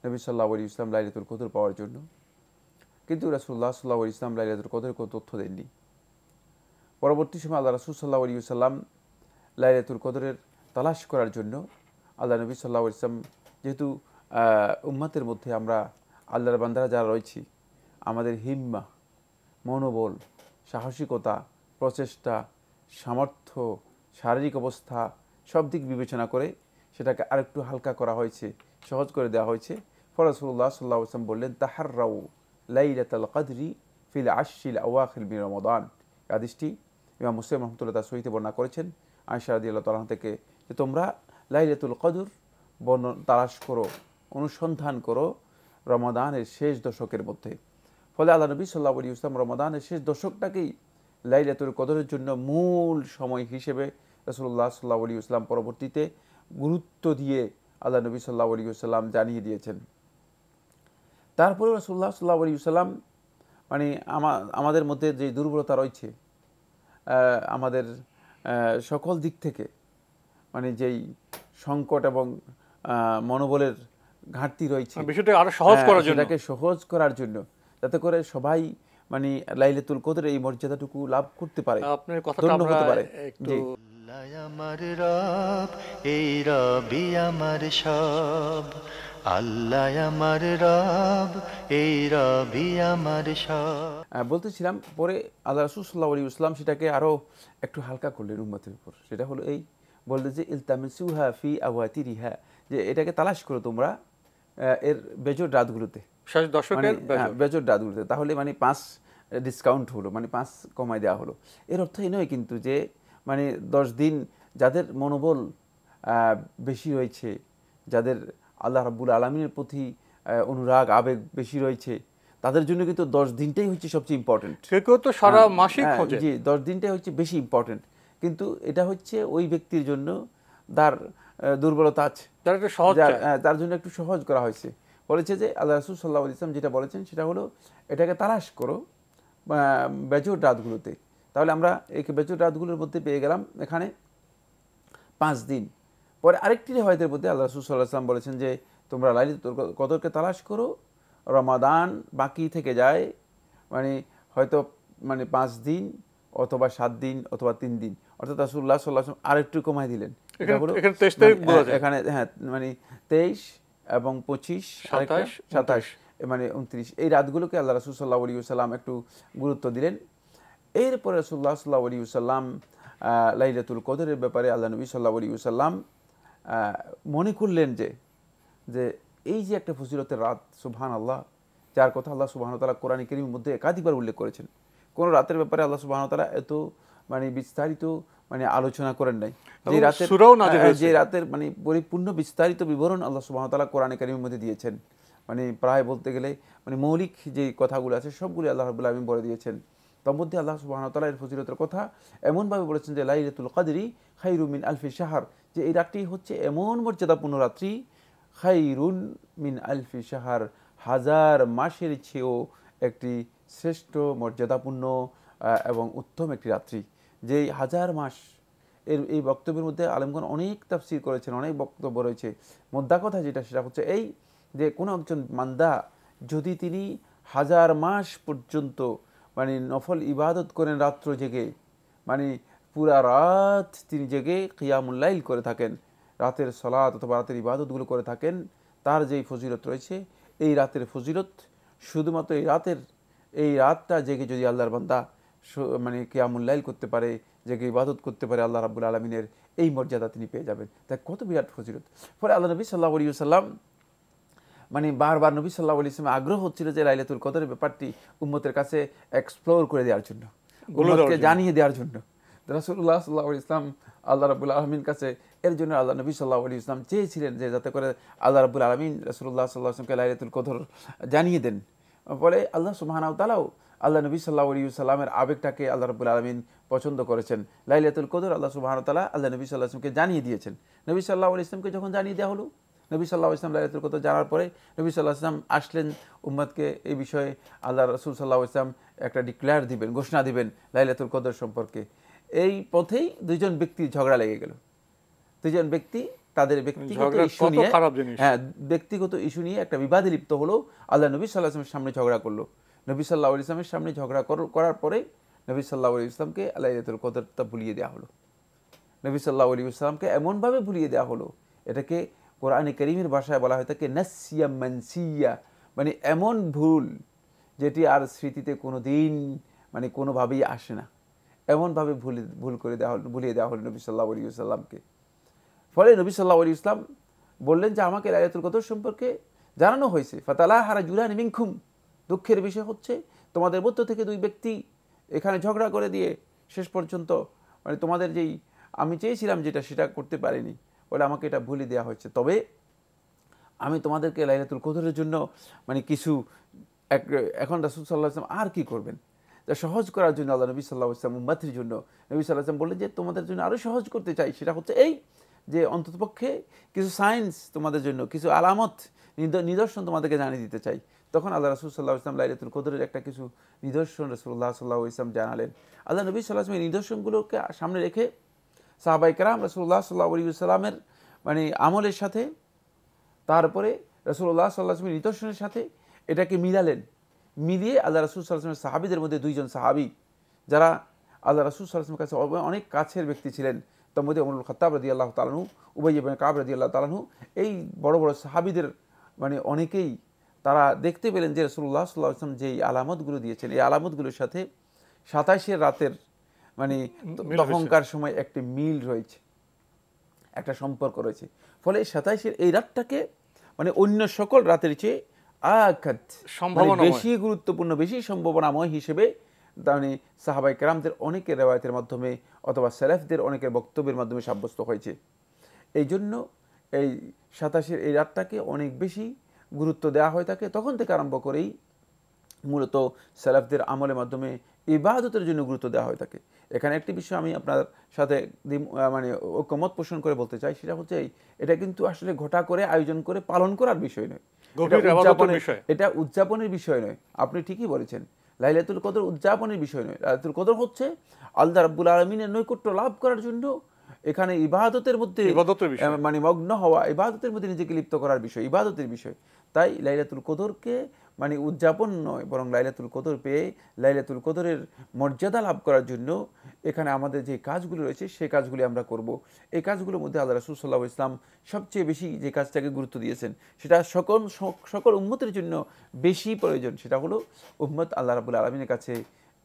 নবী সাল্লাল্লাহু আলাইহি ওয়াসাল্লাম লাইলাতুল কদর পাওয়ার জন্য। কিন্তু রাসূলুল্লাহ সাল্লাল্লাহু আলাইহি ওয়াসাল্লাম লাইলাতুল কদরের কোনো তথ্য দেননি। পরবর্তী সময় আল্লাহ রাসূল সাল্লাল্লাহু আলাইহি ওয়াসাল্লাম লাইলাতুল কদরের তালাশ করার জন্য আল্লাহ নবী সাল্লাল্লাহু আলাইহি ওয়াসাল্লাম, যেহেতু উম্মতের মধ্যে আমরা আল্লাহর বান্দারা যারা রয়েছি, আমাদের হিম্মা, মনোবল, সাহসিকতা, প্রচেষ্টা, সামর্থ্য, শারীরিক অবস্থা সব দিক বিবেচনা করে সেটাকে আরেকটু হালকা করা হয়েছে, সহজ করে দেওয়া হয়েছে। ফলে রাসূলুল্লাহ সাল্লাল্লাহু আলাইহি ওয়াসাল্লাম বললেন, তাহাররাউ লাইলাতাল কদরি ফিল আশরিল আওয়াখির মিন রমাদান। হাদিসটি ইমাম মুসলিম রাহমাতুল্লাহ তার সহিহে বর্ণনা করেছেন আয়েশা রাদিয়াল্লাহু তাআলা থেকে, যে তোমরা লাইলাতুল কদর তালাশ করো, অনুসন্ধান করো রমাদানের শেষ দশকের মধ্যে। ফলে আল্লাহ নবী সাল্লাল্লাহু আলাইহি ওয়াসাল্লাম রমাদানের শেষ দশকটাকেই লাইলাতুল কদরের জন্য মূল সময় হিসেবে রাসূলুল্লাহ সাল্লাল্লাহু আলাইহি ওয়াসাল্লাম পরবর্তীতে গুরুত্ব দিয়ে আল্লাহ নবী সাল্লাল্লাহু আলাইহি ওয়াসাল্লাম জানিয়ে দিয়েছেন। তারপরে রাসূলুল্লাহ সাল্লাল্লাহু আলাইহি ওয়াসাল্লাম মানে আমাদের মধ্যে যে দুর্বলতা রয়েছে, আমাদের সকল দিক থেকে মানে যেই সংকট এবং মনোবলের ঘাটতি রয়েছে, বিষয়টা আরো সহজ করার জন্য, সেটাকে সহজ করার জন্য, যাতে করে সবাই মানে লাইলাতুল কদরের এই মর্যাদাটুকু লাভ করতে পারে, আপনার কথাটা আমরা একটু আল্লাহ আমার রব, এই রবি আমার সব, আল্লাহ আমার রব, এই রবি আমার সব। বলতেছিলাম, পরে আল্লাহ রাসূল সাল্লাল্লাহু আলাইহি ওয়াসাল্লাম সেটাকে আরো একটু হালকা করলেন উম্মতের উপর। সেটা হলো এই, বলতে যে ইলতামিসুহা ফি আওয়াতিরিহা, যে এটাকে তালাশ করো তোমরা এর বেজোড় রাতগুলোতে, শেষ দশকের বেজোড় রাতগুলোতে। তাহলে মানে 5 ডিসকাউন্ট হলো, মানে 5 কমায় দেওয়া হলো। এর অর্থ এই নয় কিন্তু যে মানে 10 দিন যাদের মনোবল বেশি রয়েছে, যাদের আল্লাহ রাব্বুল আলামিনের প্রতি অনুরাগ আবেগ বেশি রয়েছে, তাদের জন্য কিন্তু 10 দিনটাই হচ্ছে সবচেয়ে ইম্পর্টেন্ট। কেউ তো সারা মাসই খোঁজে। জি, 10 দিনটাই হচ্ছে বেশি ইম্পর্টেন্ট। কিন্তু এটা হচ্ছে ওই ব্যক্তির জন্য তার দুর্বলতা আছে, তার জন্য একটু সহজ করা হয়েছে। বলেছে যে আল্লাহ রাসূল সাল্লাল্লাহু আলাইহি ওয়াসাল্লাম যেটা বলেছেন সেটা হলো এটাকে তালাশ করো বেজোড় রাতগুলোতে। তাহলে আমরা এই বেজোড় রাতগুলোর মধ্যে পেয়ে গেলাম এখানে 5 দিন। পরে আরেকটি রিওয়ায়াতের মধ্যে আল্লাহ রাসূল সাল্লাল্লাহু আলাইহি ওয়াসাল্লাম বলেছেন যে তোমরা লাইলাতুল কদরকে তালাশ করো, রমাদান বাকি থেকে যায়, মানে হয়তো মানে 5 দিন অথবা 7 দিন অথবা 3 দিন, অর্থাৎ রাসূলুল্লাহ সাল্লাল্লাহু আলাইহি ওয়াসাল্লাম আরেকটু কমাই দিলেন। এখানে হ্যাঁ, মানে 23 এবং 25, 27 মানে 29 এই রাতগুলোকে আল্লাহ রাসূল সাল্লাল্লাহু আলাইহি ওয়াসাল্লাম একটু গুরুত্ব দিলেন। এরপরে রাসূলুল্লাহ সাল্লাল্লাহু আলাইহি ওয়াসাল্লাম লাইলাতুল কদরের ব্যাপারে আল্লাহ নবী সাল্লাল্লাহু আলাইহি ওয়াসাল্লাম মনে করলেন যে এই যে একটা ফজিলতের রাত, সুবহানাল্লাহ, যার কথা আল্লাহ সুবহানাহু ওয়া তাআলা কোরআনে কারীমের মধ্যে একাধিকবার উল্লেখ করেছেন। কোন রাতের ব্যাপারে আল্লাহ সুবহানাহু ওয়া তাআলা এত মানে বিস্তারিত মানে আলোচনা করেন নাই, যে রাতের মানে পরিপূর্ণ বিস্তারিত বিবরণ আল্লাহ সুবহানাহু ওয়া তাআলা কোরআনে কারীমের মধ্যে দিয়েছেন। মানে প্রায় বলতে গেলে মানে মৌলিক যে কথাগুলো আছে সবগুলো আল্লাহ রাব্বুল আলামিন বলে দিয়েছেন। তার মধ্যে আল্লাহ সুবহানাহু ওয়া তাআলা এর ফজিলতের কথা এমনভাবে বলেছেন যে লাইলাতুল কদরি খায়রুম মিন আলফি শাহর, যে এই রাতটি হচ্ছে এমন মর্যাদাপূর্ণ রাত্রি, খায়রুন মিন আলফি শাহর, 1000 মাসের চেয়েও একটি শ্রেষ্ঠ মর্যাদাপূর্ণ এবং উত্তম একটি রাত্রি, যেই 1000 মাস। এই বক্তব্যের মধ্যে আলেমগণ অনেক তাফসীর করেছেন, অনেক বক্তব্য রয়েছে। মোদ্দা কথা যেটা সেটা হচ্ছে এই যে কোনো একজন বান্দা যদি তিনি 1000 মাস পর্যন্ত মানে নফল ইবাদত করেন রাত্র জেগে, মানে পুরা রাত তিনি জেগে কিয়ামুল লাইল করে থাকেন, রাতের সালাত অথবা রাতের ইবাদতগুলো করে থাকেন, তার যেই ফজিলত রয়েছে এই রাতের ফজিলত শুধুমাত্র এই রাতটা জেগে যদি আল্লাহর বান্দা মানে কিয়ামুল লাইল করতে পারে, জেগে ইবাদত করতে পারে, আল্লাহ রাব্বুল আলামিনের এই মর্যাদা তিনি পেয়ে যাবেন। তাই কত বিরাট ফজিলত। ফলে আল্লাহ নবী সাল্লাল্লাহু আলাইহি ওয়াসাল্লাম মানে বারবার নবী সাল্লাল্লাহু আলাইহি ওয়াসাল্লাম আগ্রহ হচ্ছিল যে লাইলাতুল কদরের ব্যাপারটি উম্মতের কাছে এক্সপ্লোর করে দেওয়ার জন্য, উম্মতকে জানিয়ে দেওয়ার জন্য। রাসূলুল্লাহ সাল্লাল্লাহু আলাইহি ওয়াসাল্লাম আল্লাহ রাব্বুল আলামিন কাছে এর জন্য আল্লাহ নবী সাল্লাল্লাহু আলাইহি ওয়াসাল্লাম চেয়েছিলেন যে যাতে করে আল্লাহ রাব্বুল আলামিন রাসূলুল্লাহ সাল্লাল্লাহু আলাইহি ওয়াসাল্লামকে লাইলাতুল কদর জানিয়ে দেন। ফলে আল্লাহ সুবহানাহু ওয়া তাআলাও আল্লাহ নবী সাল্লাল্লাহু আলাইহি ওয়াসাল্লামের আবেগটাকে আল্লাহ রাব্বুল আলামিন পছন্দ করেছেন। লাইলাতুল কদর আল্লাহ সুবহানাহু ওয়া তাআলা আল্লাহ নবী সাল্লাল্লাহু আলাইহি ওয়াসাল্লামকে জানিয়ে দিয়েছেন। নবী সাল্লাল্লাহু আলাইহি ওয়াসাল্লামকে যখন জানিয়ে দেওয়া হলো, নবী সাল্লাল্লাহু আলাইহি ওয়াসাল্লাম লাইলাতুল কদর জানার পরে নবী সাল্লাল্লাহু আলাইহি ওয়াসাল্লাম আসলেন উম্মতকে এই বিষয়ে আল্লাহ রাসূল সাল্লাল্লাহু আলাইহি ওয়াসাল্লাম একটা ডিক্লেয়ার দিবেন, ঘোষণা দিবেন লাইলাতুল কদর সম্পর্কে। এই পথেই দুইজন ব্যক্তির ঝগড়া লেগে গেল। দুইজন ব্যক্তি তাদের ব্যক্তিগত ইস্যু নিয়ে, ব্যক্তিগত ইস্যু নিয়ে একটা বিবাদে লিপ্ত হলো। আল্লাহ নবী সাল্লাল্লাহু আলাইহি ওয়াসাল্লামের সামনে ঝগড়া করলো। নবী সাল্লাল্লাহু আলাইহি ওয়াসাল্লামের সামনে ঝগড়া করার পরে নবী সাল্লাল্লাহু আলাইহি ওয়াসাল্লামকে লাইলাতুল কদরটা ভুলিয়ে দেওয়া হলো। নবী সাল্লাল্লাহু আলাইহি ওয়াসাল্লামকে এমনভাবে ভুলিয়ে দেওয়া হলো, এটাকে কোরআনে কারীমের ভাষায় বলা হয় থাকে নাসিয়া মানসিয়া, মানে এমন ভুল যেটি আর স্মৃতিতে কোনো দিন মানে কোনোভাবেই আসে না, এমনভাবে ভুল করে দেওয়া হলো, ভুলিয়ে দেওয়া হলো নবী সাল্লাল্লাহু আলাইহি ওয়াসাল্লামকে। ফলে নবী সাল্লাল্লাহু আলাইহি ওয়াসাল্লাম বললেন যে আমাকে লাইলাতুল কদর সম্পর্কে জানানো হয়েছে, ফাতালাহা রাজুলানি মিনকুম, দুঃখের বিষয় হচ্ছে তোমাদের মধ্য থেকে দুই ব্যক্তি এখানে ঝগড়া করে দিয়ে শেষ পর্যন্ত মানে তোমাদের যেই আমি চেয়েছিলাম যেটা সেটা করতে পারিনি, বলে আমাকে এটা ভুলিয়ে দেওয়া হয়েছে। তবে আমি তোমাদেরকে লাইলাতুল কদরের জন্য মানে কিছু এখন রাসূল সাল্লাল্লাহু আলাইহি ওয়াসাল্লাম আর কি করবেন, তা সহজ করার জন্য আল্লাহ নবী সাল্লাল্লাহু আলাইহি ওয়াসাল্লাম উম্মতের জন্য নবী সাল্লাল্লাহু আলাইহি ওয়াসাল্লাম বললেন যে তোমাদের জন্য আরো সহজ করতে চাই, সেটা হচ্ছে এই যে অন্ততপক্ষে কিছু সায়েন্স তোমাদের জন্য, কিছু আলামত নিদর্শন তোমাদেরকে জানিয়ে দিতে চাই। তখন আল্লাহ রাসূল সাল্লাল্লাহু আলাইহি ওয়াসাল্লাম লাইলাতুল কদরের একটা কিছু নিদর্শন রাসূলুল্লাহ সাল্লাল্লাহু আলাইহি ওয়াসাল্লাম জানালেন। আল্লাহ নবী সাল্লাল্লাহু আলাইহি ওয়াসাল্লাম এই নিদর্শনগুলোকে সামনে রেখে সাহাবায়ে কেরাম রাসূলুল্লাহ সাল্লাল্লাহু আলাইহি ওয়াসাল্লামের মানে আমলের সাথে তারপরে রাসূলুল্লাহ সাল্লাল্লাহু আলাইহি ওয়াসাল্লামের নিদর্শনের সাথে এটাকে মিলালেন। মিলিয়ে আল্লাহ রাসূল সাল্লাল্লাহু আলাইহি ওয়াসাল্লামের সাহাবীদের মধ্যে দুইজন সাহাবী যারা আল্লাহ রাসূল সাল্লাল্লাহু আলাইহি ওয়াসাল্লামের কাছে অনেক কাছের ব্যক্তি ছিলেন, তার মধ্যে ওমর ইবনে খাত্তাব রাদিয়াল্লাহু তাআলা আনহু, উবাই ইবনে কাব রাদিয়াল্লাহু তাআলা আনহু, এই বড় বড় সাহাবীদের মানে অনেকেই তারা দেখতে পেলেন যে রাসূলুল্লাহ সাল্লাল্লাহু আলাইহি ওয়াসাল্লাম যেই আলামতগুলো দিয়েছেন এই আলামতগুলোর সাথে 27 রাতের মানে তখনকার সময় একটি মিল রয়েছে, একটা সম্পর্ক রয়েছে। ফলে 27 এই রাতটাকে মানে অন্য সকল রাতের চেয়ে বেশি গুরুত্বপূর্ণ, বেশি সম্ভাবনাময় হিসেবে মানে সাহাবায়ে কেরামদের অনেকের রিওয়ায়াতের মাধ্যমে অথবা সালাফদের অনেকের বক্তব্যের মাধ্যমে সাব্যস্ত হয়েছে। এই জন্য এই 27 এই রাতটাকে অনেক বেশি গুরুত্ব দেওয়া হয়ে থাকে। তখন থেকে আরম্ভ করেই মূলত সালাফদের আমলের মাধ্যমে ইবাদতের জন্য গুরুত্ব দেওয়া হয়ে থাকে। এখানে একটি বিষয় আমি আপনার সাথে মানে ঐকমত পোষণ করে বলতে চাই, সেটা হচ্ছে এটা কিন্তু আসলে ঘটা করে আয়োজন করে পালন করার বিষয় নয়, এটা উদযাপনের বিষয় নয়। আপনি ঠিকই বলেছেন, লাইলাতুল কদর উদযাপনের বিষয় নয়। লাইলাতুল কদর হচ্ছে আল্লাহ রাব্বুল আলামিনের নৈকট্য লাভ করার জন্য এখানে ইবাদতের মধ্যে মানে মগ্ন হওয়া, ইবাদতের মধ্যে নিজেকে লিপ্ত করার বিষয়, ইবাদতের বিষয়। তাই লাইলাতুল কদরকে মানে উদযাপন নয়, বরং লাইলাতুল কদর পেয়ে লাইলাতুল কদরের মর্যাদা লাভ করার জন্য এখানে আমাদের যে কাজগুলো রয়েছে সেই কাজগুলি আমরা করব। এই কাজগুলোর মধ্যে আল্লাহ রাসূল সাল্লাল্লাহু আলাইহি ওয়াসাল্লাম সবচেয়ে বেশি যে কাজটাকে গুরুত্ব দিয়েছেন, সেটা সকল উম্মতের জন্য বেশি প্রয়োজন, সেটা হলো উম্মত আল্লাহ রাব্বুল আলামিনের কাছে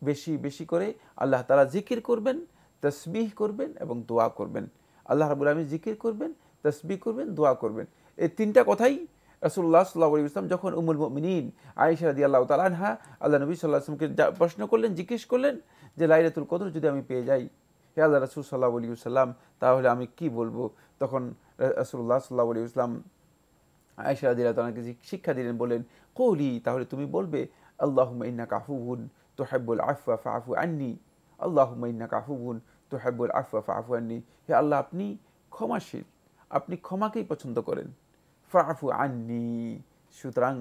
বেশি বেশি করে আল্লাহ তাআলা জিকির করবেন, তাসবিহ করবেন এবং দোয়া করবেন। আল্লাহ রাব্বুল আলামিন জিকির করবেন, তাসবিহ করবেন, দোয়া করবেন। এই তিনটা কথাই রাসূলুল্লাহ সাল্লাল্লাহু আলাইহি ওয়াসাল্লাম যখন উম্মুল মুমিনিন আয়েশা রাদিয়াল্লাহু তাআলা আনহা আল্লাহ নবী সাল্লাল্লাহু আলাইহি ওয়াসাল্লামকে প্রশ্ন করলেন, জিজ্ঞেস করলেন যে লাইলাতুল কদর যদি আমি পেয়ে যাই হে আল্লাহ রাসূল সাল্লাল্লাহু আলাইহি ওয়াসাল্লাম, তাহলে আমি কি বলবো? তখন রাসূলুল্লাহ সাল্লাল্লাহু আলাইহি ওয়াসাল্লাম আয়েশা রাদিয়াল্লাহু তাআলাকে শিক্ষা দিলেন, বলেন কওলি, তাহলে তুমি বলবে আল্লাহুম্মা ইন্নাকা আফুউন তুহিব্বুল আফওয়া ফাআফু আন্নী, আল্লাহুম্মা ইন্নাকা আফুউন তুহিব্বুল আফওয়া ফাআফু আন্নী, হে আল্লাহ আপনি ক্ষমাশীল, আপনি ক্ষমাকেই পছন্দ করেন, ফাআফু আন্নী, সুতরাং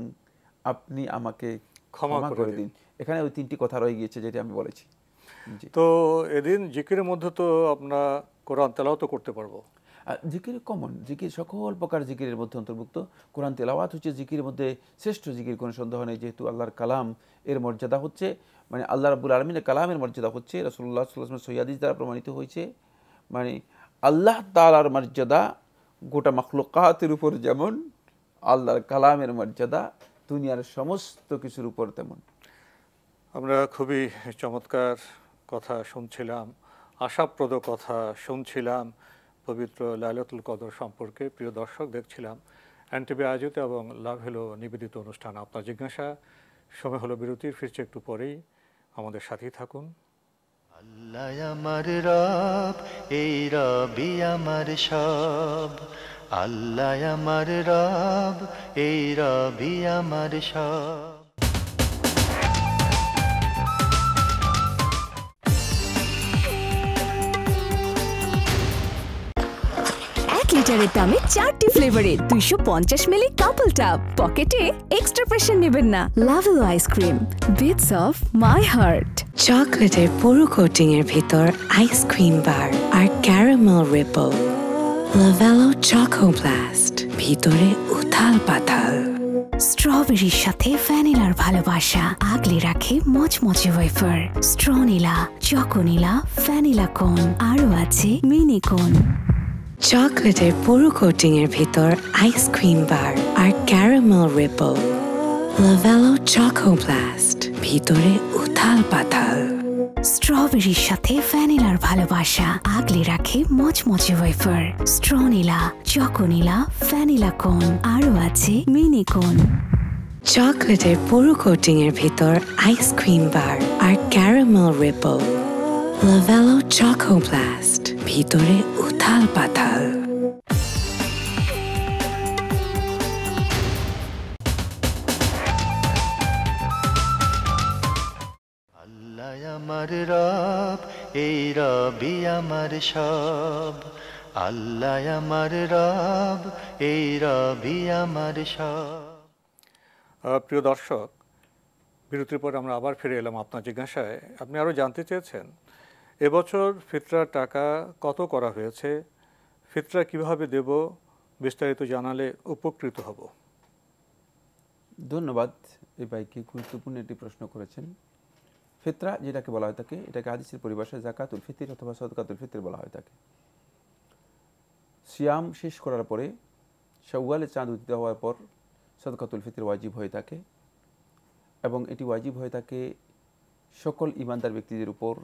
আপনি আমাকে ক্ষমা করে দিন। এখানে ওই 3টি কথা রয়ে গিয়েছে যেটা আমি বলেছি। তো এদিন জিকিরের মধ্যে তো আমরা কোরআন তেলাওয়াত করতে পারবো। জিকির কমন, জিকির সকল প্রকার জিকিরের মধ্যে অন্তর্ভুক্ত। কোরআন তেলাওয়াত হচ্ছে জিকিরের মধ্যে শ্রেষ্ঠ জিকির, কোনো সন্দেহ নেই। যেহেতু আল্লাহর কালাম এর মর্যাদা হচ্ছে, মানে আল্লাহ রাব্বুল আলামিনের কালামের মর্যাদা হচ্ছে, রাসূলুল্লাহ সাল্লাল্লাহু আলাইহি ওয়াসাল্লাম সহিহ হাদিস দ্বারা প্রমাণিত হয়েছে, মানে আল্লাহ তাআলার মর্যাদা গোটা মাখলুকাতের উপর যেমন, আল্লাহর কালামের মর্যাদা দুনিয়ার সমস্ত কিছুর উপর তেমন। আমরা খুবই চমৎকার কথা শুনছিলাম, আশাপ্রদ কথা শুনছিলাম পবিত্র লাইলাতুল কদর সম্পর্কে। প্রিয় দর্শক, দেখছিলাম এনটিভি আয়োজিত এবং লাভ হলো নিবেদিত অনুষ্ঠান আপনার জিজ্ঞাসা। সময় হলো বিরতির, ফিরছে একটু পরেই, আমাদের সাথেই থাকুন। আল্লাহ আমার রব, এই রবি আমার সব। আল্লাহ আমার রব, এই রবি আমার সব। 1 লিটারের দামে 4টি ফ্লেভারে 250 মিলি কাপল টাব। পকেটে এক্সট্রা প্রেশার নেবেন না। Lovello ice cream, bits of my heart. চকলেটের পুরো কোটিং এর ভিতর আইসক্রিম বার আর caramel ripple. Lovello choco blast, ভিতরে উথাল পাথাল। স্ট্রবেরির সাথে ভ্যানিলার ভালোবাসা আগলে রাখে মচমচে ওয়েফার। স্ট্রনিলা, চকোনিলা, ভ্যানিলা কোন, আরও আছে মিনি কোন। চকলেটের পুরো কোটিং এর ভিতর আইসক্রিম বার আর caramel ripple. Lovello choco blast, ভিতরে উথাল পাথাল। স্ট্রবেরির সাথে ভ্যানিলার ভালোবাসা আগলে রাখে মচমচে ওয়েফার। স্ট্রনিলা, চকোনিলা, ভ্যানিলা কোন, আরও আছে মিনি কোন। চকলেটের পুরো কোটিং এর ভিতর আইসক্রিম বার আর caramel ripple. Lovello choco blast, ভিতরে উথাল পাথাল। আল্লাহ আমার রব, এই রবি আমার সব। আল্লাহ আমার রব, এই রবি আমার সব। প্রিয় দর্শক, বিরতির পর আমরা আবার ফিরে এলাম আপনার জিজ্ঞাসায়। আপনি আরও জানতে চেয়েছেন এবছর ফিতরার টাকা কত করা হয়েছে, ফিতরা কিভাবে দেব, বিস্তারিত জানালে উপকৃত হব। ধন্যবাদ এই ভাইকে, গুরুত্বপূর্ণ একটি প্রশ্ন করেছেন। ফিতরা যেটাকে বলা হয় থাকে, এটাকে হাদিসের পরিভাষায় যাকাতুল ফিতর অথবা সদকাতুল ফিতর বলা হয় থাকে। সিয়াম শেষ করার পরে শাওয়ালে চাঁদ উদিত হওয়ার পর সদকাতুল ফিতর ওয়াজিব হয়ে থাকে, এবং এটি ওয়াজিব হয়ে থাকে সকল ইমানদার ব্যক্তিদের উপর।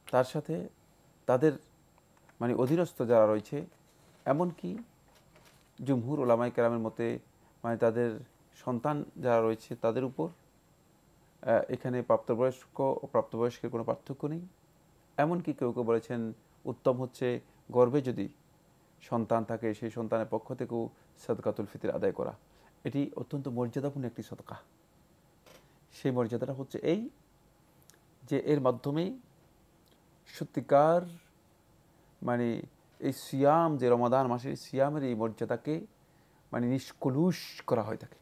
তার সাথে তাদের মানে অধীনস্থ যারা রয়েছে, এমনকি জুমহুর ওলামায়ে কেরামের মতে মানে তাদের সন্তান যারা রয়েছে তাদের উপর। এখানে প্রাপ্তবয়স্ক ও প্রাপ্তবয়স্কের কোনো পার্থক্য নেই। এমনকি কেউ কেউ বলেছেন উত্তম হচ্ছে গর্ভে যদি সন্তান থাকে সেই সন্তানের পক্ষ থেকেও সদকাতুল ফিতর আদায় করা। এটি অত্যন্ত মর্যাদাপূর্ণ একটি সদকা। সেই মর্যাদাটা হচ্ছে এই যে এর মাধ্যমে সত্যিকার মানে এই সিয়াম, যে রমাদান মাসের সিয়ামের এই মর্যাদাকে মানে নিষ্কলুষ করা হয়ে থাকে,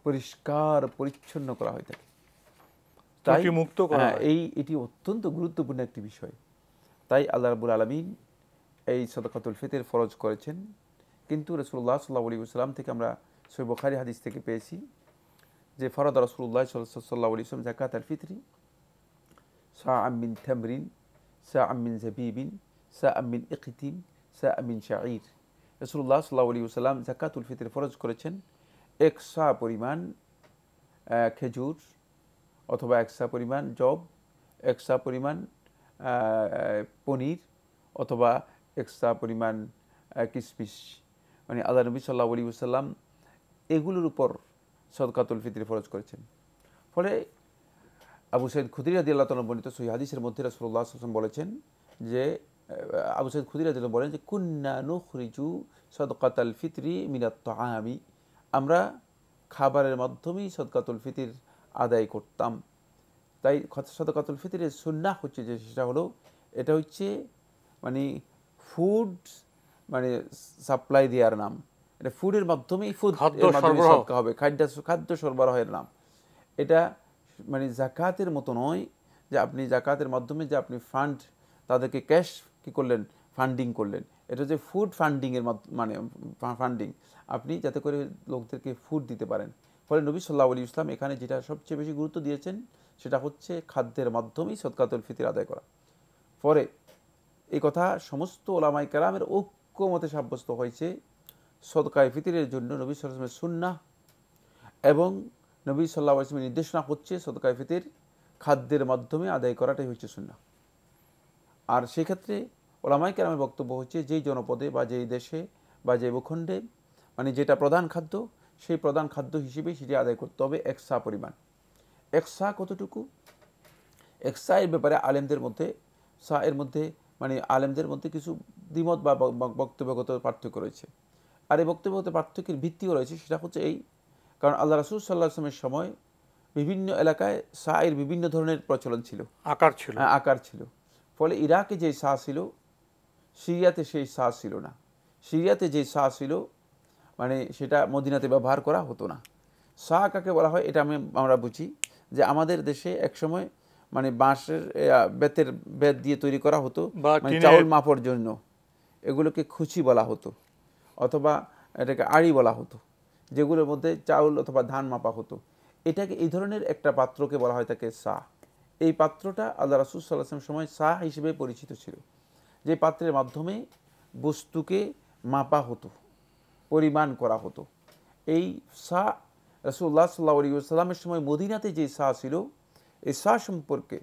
পরিষ্কার পরিচ্ছন্ন করা হয়ে থাকে। তাই মুক্ত করা হয়। এটি অত্যন্ত গুরুত্বপূর্ণ একটি বিষয়। তাই আল্লাহ রাব্বুল আলামিন এই সদকাতুল ফিতর ফরজ করেছেন। কিন্তু রাসূলুল্লাহ সাল্লাল্লাহু আলাইহি ওয়াসাল্লাম থেকে আমরা সহিহ বুখারী হাদিস থেকে পেয়েছি যে ফরদ রাসূলুল্লাহ সাল্লাল্লাহু আলাইহি ওয়াসাল্লাম যাকাতুল ফিতরি সাআম মিন তামরিন, সাআম মিন জাবিবিন, সাআম মিন ইকতিন, সাআম মিন শাঈর। রাসূলুল্লাহ সাল্লাল্লাহু আলাইহি ওয়াসাল্লাম যাকাতুল ফিতর ফরজ করেছেন 1 সা পরিমাণ খেজুর অথবা 1 সা পরিমাণ জব, 1 সা পরিমাণ পনির অথবা 1 সা পরিমাণ কিশমিশ। মানে আল্লাহ নবী সাল্লাল্লাহু আলাইহি ওয়াসাল্লাম এগুলোর উপর সদকাতুল ফিতর ফরজ করেছেন। ফলে আবু সাঈদ খুদরি রাদিয়াল্লাহু তাআলা বর্ণিত সহিহ হাদিসের মধ্যে রাসূলুল্লাহ সাল্লাল্লাহু আলাইহি ওয়াসাল্লাম বলেছেন যে আবু সাঈদ খুদরি রাদিয়াল্লাহু বলেন যে কুন্না নুখরিজু সদকাতাল ফিতরি মিনাত তাআমি, আমরা খাবারের মাধ্যমেই সদকাতুল ফিতর আদায় করতাম। তাই সদকাতুল ফিতরের সুন্নাহ হচ্ছে যে সেটা হলো, এটা হচ্ছে মানে ফুড মানে সাপ্লাই দেওয়ার নাম। এটা ফুডের মাধ্যমেই সদকা হবে, খাদ্য সরবরাহের নাম। এটা মানে জাকাতের মতো নয় যে আপনি জাকাতের মাধ্যমে যে আপনি ফান্ড তাদেরকে ক্যাশ কি করলেন, ফান্ডিং করলেন। এটা যে ফুড ফান্ডিংয়ের মানে ফান্ডিং, আপনি যাতে করে লোকদেরকে ফুড দিতে পারেন। ফলে নবী সাল্লাল্লাহু আলাইহি ওয়াসাল্লাম এখানে যেটা সবচেয়ে বেশি গুরুত্ব দিয়েছেন সেটা হচ্ছে খাদ্যের মাধ্যমেই সদকাতুল ফিতর আদায় করা। পরে এই কথা সমস্ত ওলামায়ে কেরামের ঐক্যমতে সাব্যস্ত হয়েছে সদকায়ে ফিতরের জন্য নবী সাল্লাল্লাহু আলাইহি ওয়াসাল্লামের সুন্নাহ এবং নবী সাল্লাল্লাহু আলাইহি ওয়াসাল্লামের নির্দেশনা হচ্ছে সদকায়ে ফিতর খাদ্যের মাধ্যমে আদায় করাটাই হচ্ছে সুন্নাহ। আর সেই ক্ষেত্রে ওলামায়ে কেরামের বক্তব্য হচ্ছে যেই জনপদে বা যেই দেশে বা যে ভূখণ্ডে মানে যেটা প্রধান খাদ্য, সেই প্রধান খাদ্য হিসেবে সেটি আদায় করতে হবে এক সা পরিমাণ। এক সা কতটুকু? এক সা এর ব্যাপারে আলেমদের মধ্যে এর মধ্যে মানে আলেমদের মধ্যে কিছু দ্বিমত বা বক্তব্যগত পার্থক্য রয়েছে। আর এই বক্তব্যগত পার্থক্যের ভিত্তিও রয়েছে, সেটা হচ্ছে এই, কারণ আল্লাহ রাসূল সাল্লাল্লাহু আলাইহি ওয়াসাল্লামের সময় বিভিন্ন এলাকায় সা এর বিভিন্ন ধরনের প্রচলন ছিল, আকার ছিল। ফলে ইরাকে যে সা ছিল সিরিয়াতে সেই সা ছিল না। সিরিয়াতে যে সা ছিল মানে সেটা মদিনাতে ব্যবহার করা হতো না। সা কাকে বলা হয় এটা আমরা বুঝি যে আমাদের দেশে একসময় মানে বাঁশের বেত দিয়ে তৈরি করা হতো মানে চাউল মাপার জন্য, এগুলোকে খুচি বলা হতো অথবা এটাকে আড়ি বলা হতো, যেগুলোর মধ্যে চাউল অথবা ধান মাপা হতো। এটাকে এই ধরনের একটা পাত্রকে বলা হয় তাকে সা। এই পাত্রটা আল্লাহ রাসূল সাল্লাল্লাহু আলাইহি ওয়াসাল্লামের সময় সা হিসেবে পরিচিত ছিল, যে পাত্রের মাধ্যমে বস্তুকে মাপা হতো, পরিমাণ করা হতো। এই সা রাসূলুল্লাহ সাল্লাল্লাহু আলাইহি ওয়াসাল্লামের সময় মদিনাতে যে সা ছিল, এই সা সম্পর্কে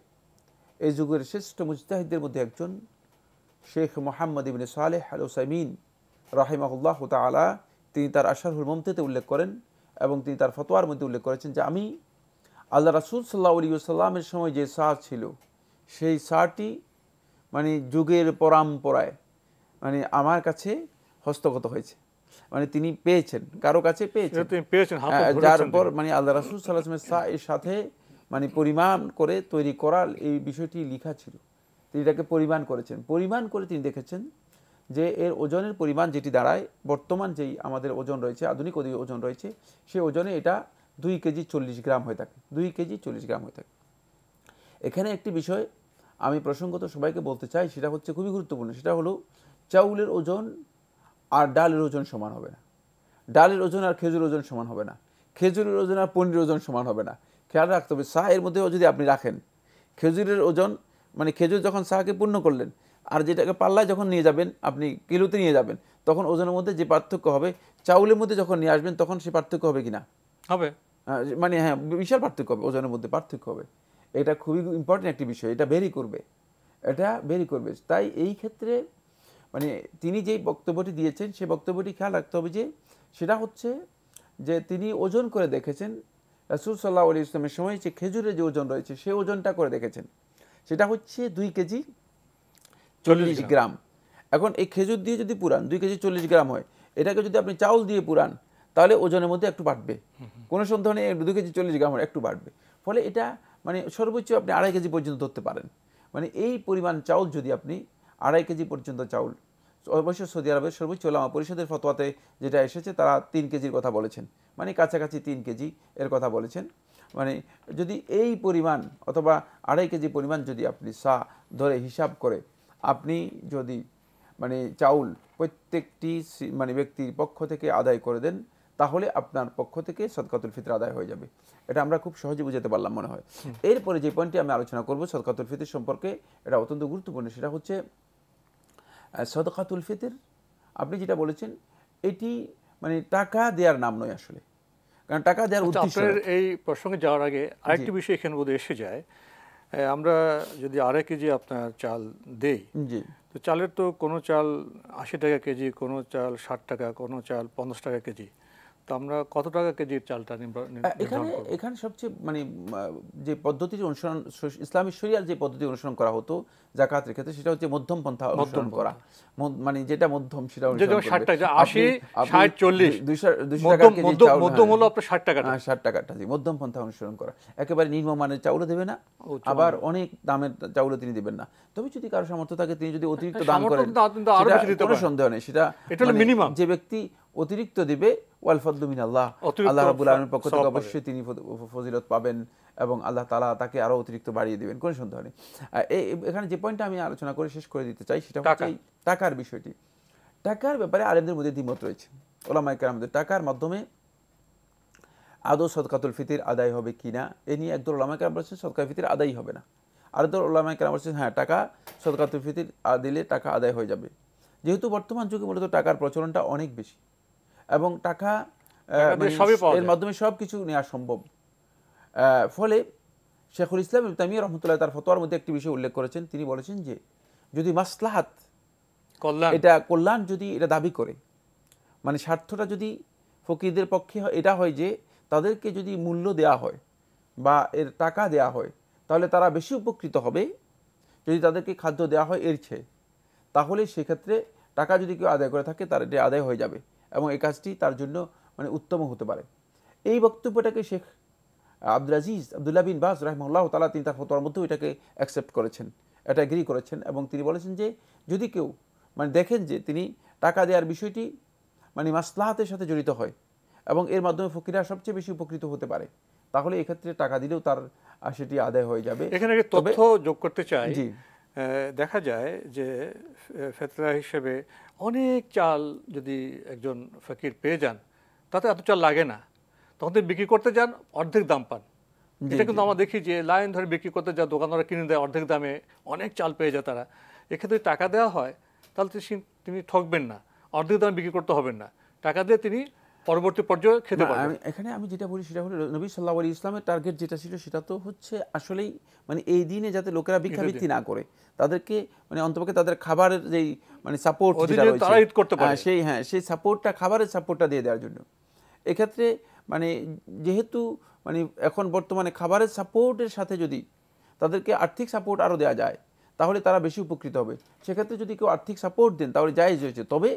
এই যুগের শ্রেষ্ঠ মুজতাহিদদের মধ্যে একজন শেখ মুহাম্মদ ইবনে সালেহ আল উসাইমিন রাহিমাহুল্লাহ তাআলা, তিনি তার আশারুল মুমতিতে উল্লেখ করেন এবং তিনি তার ফতোয়ার মধ্যে উল্লেখ করেছেন যে আমি আল্লাহ রাসূল সাল্লাল্লাহু আলাইহি ওয়াসাল্লামের সময় যে সা ছিল সেই সাটি মানে যুগের পরম্পরায় মানে আমার কাছে হস্তগত হয়েছে, মানে তিনি পেয়েছেন, কারো কাছে পেয়েছেন, যার উপর মানে আল্লাহ রাসূল সাল্লাল্লাহু আলাইহি ওয়াসাল্লামের সা এর সাথে মানে পরিমাণ করে তৈরি করার এই বিষয়টি লেখা ছিল। তিনি এটাকে পরিমাণ করেছেন, পরিমাণ করে তিনি দেখেছেন যে এর ওজনের পরিমাণ যেটি দাঁড়ায় বর্তমান যেই আমাদের ওজন রয়েছে, আধুনিক ওজন রয়েছে, সেই ওজনে এটা 2 কেজি 40 গ্রাম হয়ে থাকে, 2 কেজি 40 গ্রাম হয়ে থাকে। এখানে একটি বিষয় আমি প্রসঙ্গত সবাইকে বলতে চাই, সেটা হচ্ছে খুবই গুরুত্বপূর্ণ, সেটা হলো চাউলের ওজন আর ডালের ওজন সমান হবে না, ডালের ওজন আর খেজুরের ওজন সমান হবে না, খেজুরের ওজন আর পনিরের ওজন সমান হবে না। খেয়াল রাখতে হবে সা এর মধ্যেও যদি আপনি রাখেন খেজুরের ওজন মানে খেজুর যখন সাকে পূর্ণ করলেন আর যেটাকে পাল্লায় যখন নিয়ে যাবেন, আপনি কিলোতে নিয়ে যাবেন, তখন ওজনের মধ্যে যে পার্থক্য হবে চাউলের মধ্যে যখন নিয়ে আসবেন তখন সে পার্থক্য হবে কিনা? হবে, মানে হ্যাঁ বিশাল পার্থক্য হবে, ওজনের মধ্যে পার্থক্য হবে। এটা খুবই ইম্পর্টেন্ট একটি বিষয়, এটা ভেরি করবে, এটা ভেরি করবে। তাই এই ক্ষেত্রে মানে তিনি যেই বক্তব্যটি দিয়েছেন সেই বক্তব্যটি খেয়াল রাখতে হবে যে সেটা হচ্ছে যে তিনি ওজন করে দেখেছেন রাসূল সাল্লাল্লাহু আলাইহি ওয়াসাল্লামের সময় যে খেজুরের যে ওজন রয়েছে সেই ওজনটা করে দেখেছেন, সেটা হচ্ছে 2 কেজি 40 গ্রাম। এখন এই খেজুর দিয়ে যদি পুরান 2 কেজি 40 গ্রাম হয়, এটাকে যদি আপনি চাউল দিয়ে পুরান তাহলে ওজনের মধ্যে একটু বাড়বে, কোনো সন্দেহ নেই 2 কেজি 40 গ্রাম একটু বাড়বে। ফলে এটা মানে সর্বোচ্চ আপনি 2.5 কেজি পর্যন্ত ধরতে পারেন। মানে এই পরিমাণ চাউল যদি আপনি 2.5 কেজি পর্যন্ত চাউল, অবশ্য সৌদি আরবের সর্বোচ্চ ওলামা পরিষদের ফতোয়াতে যেটা এসেছে তারা 3 কেজির কথা বলেছেন, মানে কাছাকাছি 3 কেজি এর কথা বলেছেন। মানে যদি এই পরিমাণ অথবা 2.5 কেজি পরিমাণ যদি আপনি সা ধরে হিসাব করে আপনি যদি মানে চাউল প্রত্যেকটি মানে ব্যক্তির পক্ষ থেকে আদায় করে দেন, তাহলে আপনার পক্ষ থেকে সদকাতুল ফিতর আদায় হয়ে যাবে। এটা আমরা খুব সহজে বুঝাতে পারলাম মনে হয়। এরপরে যে পয়েন্টটি আমি আলোচনা করব সদকাতুল ফিতর সম্পর্কে, এটা অত্যন্ত গুরুত্বপূর্ণ, সেটা হচ্ছে সদকাতুল ফিতর আপনি যেটা বলেছেন এটি মানে টাকা দেওয়ার নাম নয় আসলে, কারণ টাকা দেওয়ার উদ্দেশ্য। এই প্রসঙ্গে যাওয়ার আগে আরেকটি বিষয় এখানে বোধহয় এসে যায়, আমরা যদি 2.5 কেজি আপনার চাল দেই, তো চালের তো কোনো চাল 80 টাকা কেজি, কোনো চাল 60 টাকা, কোনো চাল 50 টাকা কেজি, তো আমরা কত টাকা কেজির চালটা এখানে সবচেয়ে মানে যে পদ্ধতির অনুসরণ ইসলামী শরিয়ার যে পদ্ধতি অনুসরণ করা হতো যাকাতের ক্ষেত্রে, সেটা হচ্ছে মধ্যম পন্থা অনুসরণ করা, মানে যেটা মধ্যম সেটা অনুসরণ করবে। 60 টাকা 80 60 40 200 টাকা কেজি চাউল, মধ্যম হলো আপনার 60 টাকাটা, 60 টাকাটা জি মধ্যম পন্থা অনুসরণ করা। একেবারে নিম্নমানের চাউলও দেবে না, আবার অনেক দামের চাউলও তিনি দিবেন না। তবে যদি কারো সামর্থ্য থাকে তিনি যদি অতিরিক্ত দাম করেন, কোনো সন্দেহ নেই, সেটা মিনিমাম। যে ব্যক্তি অতিরিক্ত দিবে ওয়াল ফাদলু মিনাল্লাহ, অতিরিক্ত আল্লাহ রাব্বুল আলামিনের পক্ষ থেকে সওয়াব অবশ্যই তিনি ফজিলত পাবেন এবং আল্লাহ তাআলা তাকে আরো অতিরিক্ত বাড়িয়ে দিবেন, কোনো সন্দেহ নেই। এখানে যে পয়েন্টটা আমি আলোচনা করে শেষ করে দিতে চাই সেটা হচ্ছে এই টাকার বিষয়টি। টাকার ব্যাপারে আলেমদের মধ্যে দ্বিমত রয়েছে, ওলামায়ে কেরামদের। টাকার মাধ্যমে আদৌ সদকাতুল ফিতর আদায় হবে কিনা এ নিয়ে একদল ওলামায়ে কেরাম বলেছেন সদকাতুল ফিতর আদায়ই হবে না, আরেকদল ওলামায়ে কেরাম বলেছেন হ্যাঁ টাকা সদকাতুল ফিতর দিলে টাকা আদায় হয়ে যাবে। যেহেতু বর্তমান যুগে মূলত টাকার প্রচলনটা অনেক বেশি এবং টাকা এর মাধ্যমে সব কিছু নেওয়া সম্ভব, ফলে শেখুল ইসলাম ইবনে তাইমিয়া রাহমাতুল্লাহ তার ফতোয়ার মধ্যে একটি বিষয় উল্লেখ করেছেন। তিনি বলেছেন যে যদি মাসলাহাত এটা কল্যাণ যদি এটা দাবি করে, মানে স্বার্থটা যদি ফকিরদের পক্ষে এটা হয় যে তাদেরকে যদি মূল্য দেয়া হয় বা এর টাকা দেয়া হয় তাহলে তারা বেশি উপকৃত হবে যদি তাদেরকে খাদ্য দেওয়া হয় এর চেয়ে, তাহলে সেক্ষেত্রে টাকা যদি কেউ আদায় করে থাকে তার এটা আদায় হয়ে যাবে এবং এই কাজটি তার জন্য মানে উত্তম হতে পারে। এই বক্তব্যটাকে শেখ আব্দুল্লাহ বিন বাজ রাহিমাহুল্লাহ তাআলা তিনি তার ফতোয়ার মধ্যেও এটাকে অ্যাকসেপ্ট করেছেন, এটা এগ্রি করেছেন এবং তিনি বলেছেন যে যদি কেউ মানে দেখেন যে তিনি টাকা দেওয়ার বিষয়টি মানে মাসলাহাতের সাথে জড়িত হয় এবং এর মাধ্যমে ফকিররা সবচেয়ে বেশি উপকৃত হতে পারে, তাহলে এক্ষেত্রে টাকা দিলেও তার সেটি আদায় হয়ে যাবে। এখানে একটা তথ্য যোগ করতে চাই, দেখা যায় যে ফেতরা হিসেবে অনেক চাল যদি একজন ফকির পেয়ে যান তাতে এত চাল লাগে না, তখন তিনি বিক্রি করতে যান অর্ধেক দাম পান। এটা কিন্তু আমরা দেখি যে লাইন ধরে বিক্রি করতে যা দোকানদাররা কিনে দেয় অর্ধেক দামে, অনেক চাল পেয়ে যায় তারা। এক্ষেত্রে টাকা দেওয়া হয় তাহলে তিনি ঠকবেন না, অর্ধেক দামে বিক্রি করতে হবেন না, টাকা দিয়ে তিনি পরবর্তী পর্যায়ে খেতে পারবেন। এখানে আমি যেটা বলি সেটা হলো নবী সাল্লাল্লাহু আলাইহি ইসলামের টার্গেট যেটা ছিল সেটা তো হচ্ছে আসলেই মানে এই দিনে যাতে লোকেরা ভিক্ষাবৃত্তি না করে, তাদেরকে মানে অন্তপক্ষে তাদের খাবারের যেই মানে সাপোর্ট যেটা রয়েছে সেই সাপোর্টটা, খাবারের সাপোর্টটা দিয়ে দেওয়ার জন্য। এক্ষেত্রে মানে যেহেতু মানে এখন বর্তমানে খাবারের সাপোর্টের সাথে যদি তাদেরকে আর্থিক সাপোর্ট আরও দেওয়া যায় তাহলে তারা বেশি উপকৃত হবে। সেক্ষেত্রে যদি কেউ আর্থিক সাপোর্ট দেন তাহলে জায়েজ হয়েছে, তবে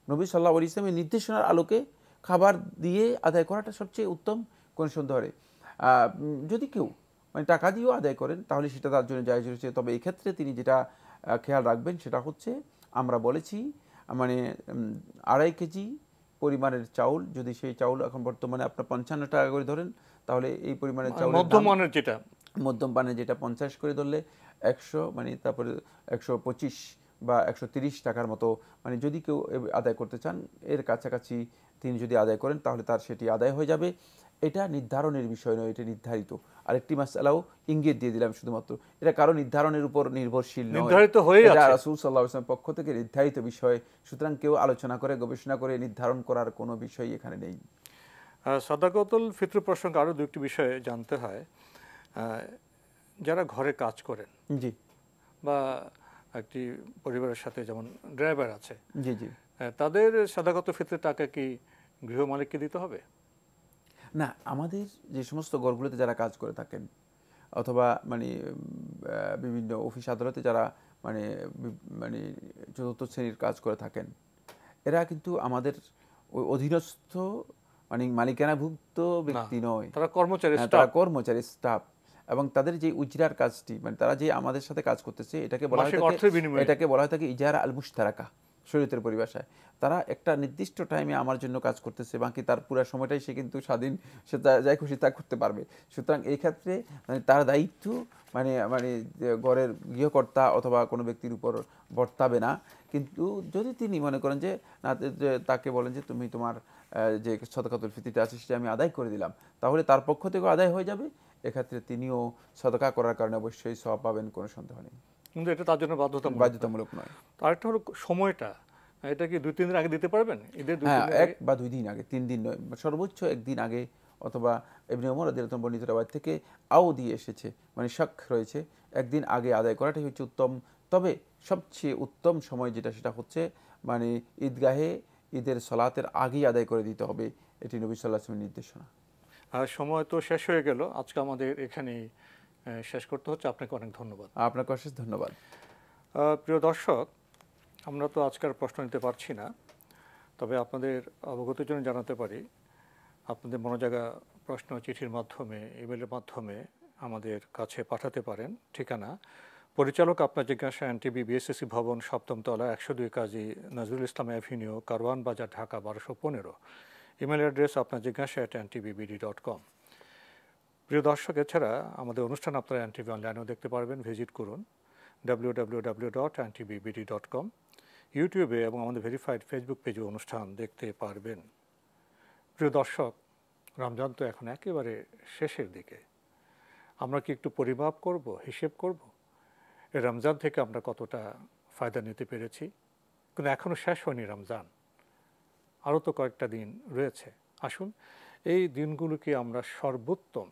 নবী সাল্লাল্লাহু আলাইহি ইসলামের নির্দেশনার আলোকে খাবার দিয়ে আদায় করাটা সবচেয়ে উত্তম, কোন সন্দেহ নেই। যদি কেউ মানে টাকা দিয়েও আদায় করেন তাহলে সেটা তার জন্য জায়েজ হয়েছে, তবে এই ক্ষেত্রে তিনি যেটা খেয়াল রাখবেন সেটা হচ্ছে আমরা বলেছি মানে 2.5 কেজি পরিমাণের চাউল, যদি সেই চাউল এখন বর্তমানে আপনার 55 টাকা করে ধরেন তাহলে এই পরিমাণের চাউল মধ্যম মানের যেটা 50 করে ধরলে 100 মানে তারপরে 125 বা 130 টাকার মতো মানে যদি কেউ আদায় করতে চান এর কাছাকাছি তিনি যদি আদায় করেন তাহলে তার সেটি আদায় হয়ে যাবে। এটা নির্ধারণের বিষয় নয়, এটা নির্ধারিত। আরেকটি মাসআলাও ইঙ্গিত দিয়ে দিলাম, শুধুমাত্র এটা কারো নির্ধারণের উপর নির্ভরশীল নয়, এটা রাসূল সাল্লাল্লাহু আলাইহি ওয়াসাল্লাম পক্ষ থেকে নির্ধারিত বিষয়, সুতরাং কেউ আলোচনা করে গবেষণা করে নির্ধারণ করার কোনো বিষয় এখানে নেই। সাদাকাতুল ফিতর প্রসঙ্গে আরও দুটি বিষয় জানতে হয়। যারা ঘরে কাজ করেন জি বা একটি পরিবারের সাথে যেমন ড্রাইভার আছে জি জি তাদের সাদাকাতুল ফিতরের টাকা কি গৃহ মালিককে দিতে হবে? না, আমাদের যে সমস্ত ঘরগুলোতে যারা কাজ করে থাকেন অথবা মানে বিভিন্ন অফিস আদালতে যারা মানে মানে চতুর্থ শ্রেণীর কাজ করে থাকেন এরা কিন্তু আমাদের ওই অধীনস্থ মানে মালিকানাভুক্ত ব্যক্তি নয়, তারা কর্মচারী স্টাফ, এবং তাদের যে উজরার কাজটি মানে তারা যে আমাদের সাথে কাজ করতেছে এটাকে বলা হয় থাকে ইজারা আল মুশতারাকা শরীয়তের পরিভাষায়। তারা একটা নির্দিষ্ট টাইমে আমার জন্য কাজ করতেছে, বাকি তার পুরো সময়টাই সে কিন্তু স্বাধীন, সে যাই খুশি তা করতে পারবে। সুতরাং এই ক্ষেত্রে মানে তার দায়িত্ব মানে মানে ঘরের গৃহকর্তা অথবা কোনো ব্যক্তির উপর বর্তাবে না। কিন্তু যদি তিনি মনে করেন যে না, তাকে বলেন যে তুমি তোমার যে সাদাকাতুল ফিতরটা আছে সেটা আমি আদায় করে দিলাম, তাহলে তার পক্ষ থেকেও আদায় হয়ে যাবে। এক্ষেত্রে তিনিও সাদাকা করার কারণে অবশ্যই সওয়াব পাবেন, কোনো সন্দেহ নেই, কিন্তু এটা তার জন্য বাধ্যতামূলক নয়। আরেকটা হলো সময়টা, এটা কি 2-3 দিন আগে দিতে পারবেন? ঈদের 2 দিন আগে? 1 বা 2 দিন আগে, 3 দিন নয়, সর্বোচ্চ 1 দিন আগে, অথবা ইবনে ওমর রাদিয়াল্লাহু আনহু বর্ণিত রাওয়ায়াত থেকে দিয়ে এসেছে মানে শক রয়েছে, 1 দিন আগে আদায় করাটাই হচ্ছে উত্তম। তবে সবচেয়ে উত্তম সময় যেটা সেটা হচ্ছে মানে ঈদগাহে ঈদের সালাতের আগেই আদায় করে দিতে হবে, এটি নবী সাল্লাল্লাহু আলাইহি ওয়াসাল্লামের নির্দেশনা। আর সময় তো শেষ হয়ে গেল, আজকে আমাদের এখানেই শেষ করতে হচ্ছে। আপনাকে অনেক ধন্যবাদ। আপনাকে অশেষ ধন্যবাদ। প্রিয় দর্শক, আমরা তো আজকের প্রশ্ন নিতে পারছি না, তবে আপনাদের অবগতির জন্য জানাতে পারি আপনাদের মনোজাগা প্রশ্ন চিঠির মাধ্যমে, ইমেলের মাধ্যমে আমাদের কাছে পাঠাতে পারেন। ঠিকানা পরিচালক আপনার জিজ্ঞাসা এনটিভি বিএসএসসি ভবন 7ম তলা 102 কাজী নজরুল ইসলাম অ্যাভিনিউ, কারওয়ান বাজার, ঢাকা 1215। ইমেল অ্যাড্রেস আপনার জিজ্ঞাসা@ntbbd.com। প্রিয় দর্শক, এছাড়া আমাদের অনুষ্ঠান আপনারা এনটিভি অনলাইনেও দেখতে পারবেন। ভিজিট করুন www.ntbbd.com। ইউটিউবে এবং আমাদের ভেরিফাইড ফেসবুক পেজে অনুষ্ঠান দেখতে পারবেন। প্রিয় দর্শক, রমজান তো এখন একেবারে শেষের দিকে। আমরা কি একটু পরিমাপ করব, হিসেব করব এই রমজান থেকে আমরা কতটা ফায়দা নিতে পেরেছি? কিন্তু এখনও শেষ হয়নি রমজান, আরও তো কয়েকটা দিন রয়েছে। আসুন এই দিনগুলোকে আমরা সর্বোত্তম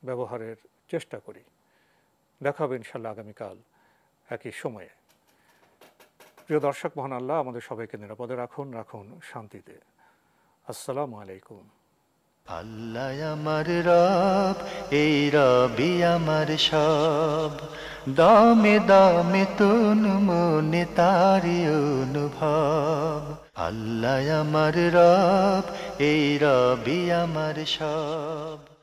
ব্যবহারের চেষ্টা করি। দেখা হবে ইনশাল্লাহ আগামীকাল একই সময়ে। প্রিয় দর্শক, মহান আল্লাহ আমাদের সবাইকে নিরাপদে রাখুন, রাখুন শান্তিতে। আসসালামু আলাইকুম। আল্লাহ আমার রব, এই রবি আমার সব, দামে দামে তুন মনে তারি অনুভব। আল্লাহ আমার রব, এই রবি আমার সব।